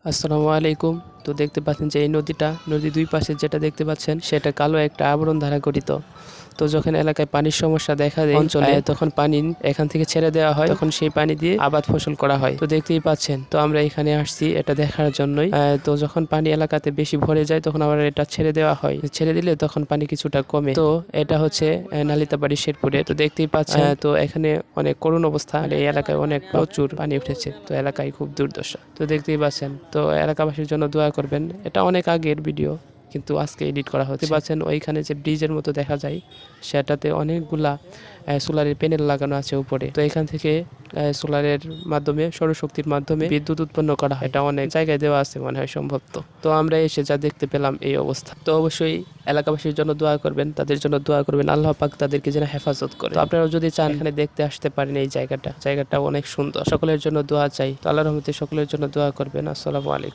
আসসালামু আলাইকুম। তো দেখতে পাচ্ছেন যে এই নদীর দুই পাশে যেটা দেখতে পাচ্ছেন সেটা কালো একটা আবরণ দ্বারা গঠিত। তো যখন এলাকায় পানির সমস্যা দেখা দেয় অঞ্চলে তখন পানি এখান থেকে ছেড়ে দেওয়া হয়, তখন সেই পানি দিয়ে আবাদ ফসল করা হয়। তো দেখতেই পাচ্ছেন, তো আমরা এখানে আসছি এটা দেখার জন্যই। তো যখন পানি এলাকাতে বেশি ভরে যায় তখন আবার এটা ছেড়ে দেওয়া হয়, ছেড়ে দিলে তখন পানি কিছুটা কমে। তো এটা হচ্ছে নালিতাবাড়ি শেরপুরে। তো দেখতেই পাচ্ছেন, তো এখানে অনেক করুণ অবস্থা, আর এই এলাকায় অনেক প্রচুর পানি উঠেছে। তো এলাকায় খুব দুর্দশা। তো দেখতেই পাচ্ছেন, তো এলাকাবাসীর জন্য দোয়া করবেন। এটা অনেক আগের ভিডিও, কিন্তু আজকে এডিট করা হচ্ছে। পাচ্ছেন ওইখানে যে ব্রিজের মতো দেখা যায়, সেটাতে অনেকগুলা সোলারের প্যানেল লাগানো আছে উপরে। তো এখান থেকে সোলারের মাধ্যমে, সৌরশক্তির মাধ্যমে বিদ্যুৎ উৎপন্ন করা হয়। এটা অনেক জায়গায় দেওয়া আছে মনে হয় সম্ভবত। তো আমরা এসে যা দেখতে পেলাম এই অবস্থা। তো অবশ্যই এলাকাবাসীর জন্য দোয়া করবেন, তাদের জন্য দোয়া করবেন, আল্লাহ পাক তাদেরকে যেন হেফাজত করে। তো আপনারা যদি চান এখানে দেখতে আসতে পারেন, এই জায়গাটা অনেক সুন্দর। সকলের জন্য দোয়া চাই। তো আল্লাহর রহমতে সকলের জন্য দোয়া করবেন। আসসালামু আলাইকুম।